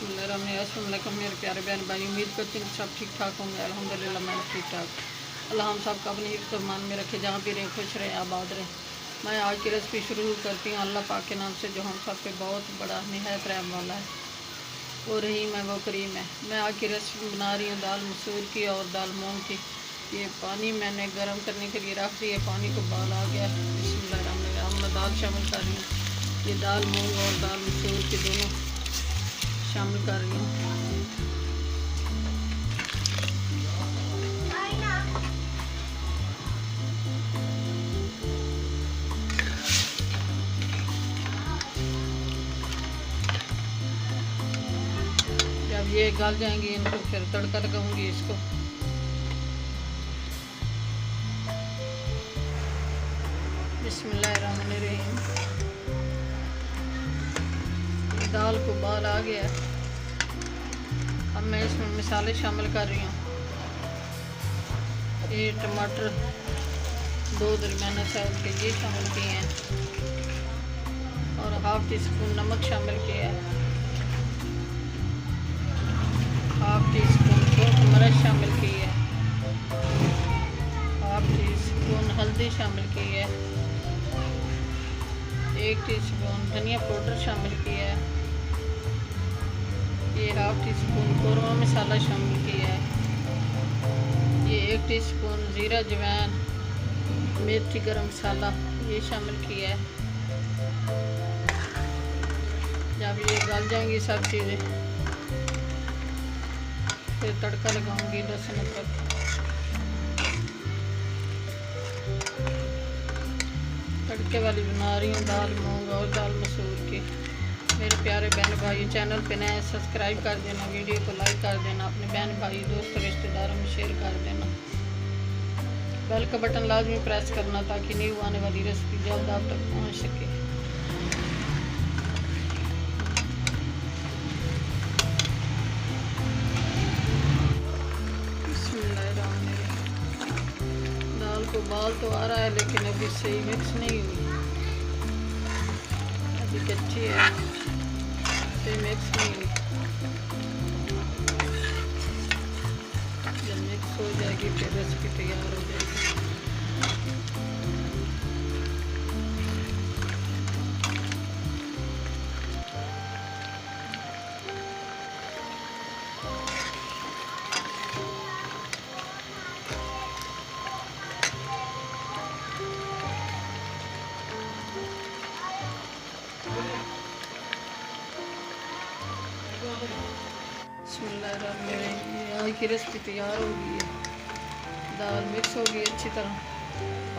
बिस्मिल्लाहिर्रहमानिर्रहीम। मेरे प्यारे बहन भाई, उम्मीद करती हूँ सब ठीक ठाक होंगे। अल्हम्दुलिल्लाह मैं ठीक ठाक। अल्लाह हम सब का अपनी हिफ्ज़-ओ-मान में रखे, जहाँ भी रहें खुश रहें आबाद रहें। मैं आज की रेसिपी शुरू करती हूँ अल्लाह पाक के नाम से, जो हम सब पे बहुत बड़ा निहायत रहम वाला है। वो रहीम है, वो करीम है। मैं आज की रेसिपी बना रही हूँ दाल मसूर की और दाल मूंग की। ये पानी मैंने गर्म करने के लिए रख दिया, पानी को उबाल आ गया। बिस्मिल्लाहिर्रहमानिर्रहीम। मैं दाल शामिल कर रही हूँ। ये दाल मूंग और दाल मसूर की दोनों शामिल कर रही हूँ। जब ये गल जाएंगी इनको फिर तड़का लगाऊंगी इसको। बिस्मिल्लाहिर्रहमानिर्रहीम। दाल को उबाल आ गया। अब मैं इसमें मसाले शामिल कर रही हूँ। ये टमाटर 2 दरमियाना साइज के ये शामिल किए हैं और हाफ टी स्पून नमक शामिल किया है। हाफ टी स्पून सूखी मिर्च शामिल की है। हाफ टी स्पून हल्दी शामिल की है। 1 टीस्पून धनिया पाउडर शामिल किया है। ये हाफ टी स्पून कौरमा मसाला शामिल किया है। ये 1 टीस्पून ज़ीरा अजवाइन मेथी गरम मसाला ये शामिल किया है। जब ये गल जाएंगी सब चीज़ें फिर तड़का लगाऊंगी लहसुन अदरक। तड़के वाली बना रही हूँ दाल मूंग और दाल मसूर की। मेरे प्यारे बहन भाई, चैनल पे नए सब्सक्राइब कर देना, वीडियो को लाइक कर देना, अपने बहन भाई दोस्त रिश्तेदारों में शेयर कर देना। बेल का बटन लाजमी प्रेस करना ताकि न्यू आने वाली रेसिपी जल्द आप तक पहुंच सके। दाल को उबाल तो आ रहा है लेकिन अभी सही मिक्स नहीं हुई, अभी कच्ची है, सही मिक्स नहीं हुई। जब मिक्स हो जाएगी फिर रेसिपी तैयार हो जाएगी। आज की रेसिपी तैयार हो गई है। दाल मिक्स हो गई अच्छी तरह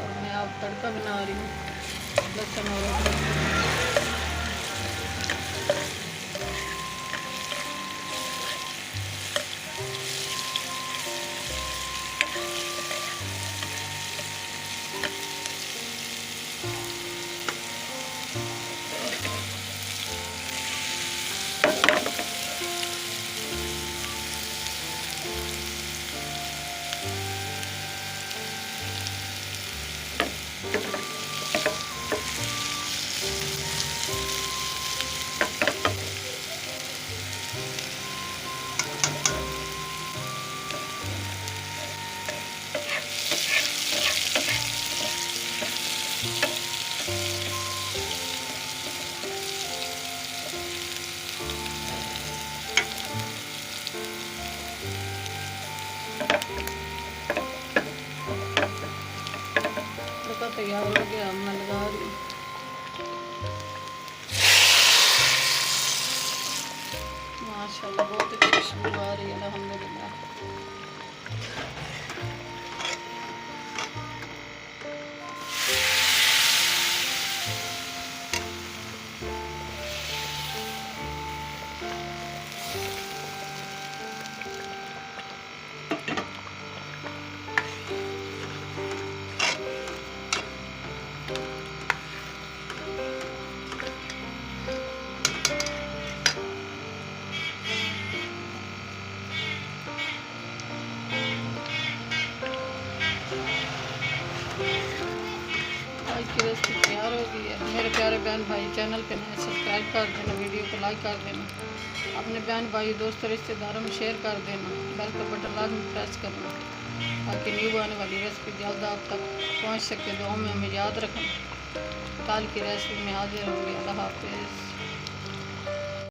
और मैं अब तड़का बना रही हूँ लहसुन और अदरक। तैयार हो गया, मैं लगा रही हूँ। माशाल्लाह बहुत अच्छी खुशबू आ रही है अल्हम्दुलिल्लाह। आज की रेसिपी तैयार हो गई है। मेरे प्यारे बहन भाई, चैनल पे नए सब्सक्राइब कर देना, वीडियो को लाइक कर देना, अपने बहन भाई दोस्त रिश्तेदारों में शेयर कर देना, बेल का बटन लाजमी प्रेस करना ताकि न्यू आने वाली रेसिपी जल्द आप तक पहुंच सके। दुआ में हमें याद रखना। कल की रेसिपी में हाजिर होंगे। अल्लाह हाफिज़।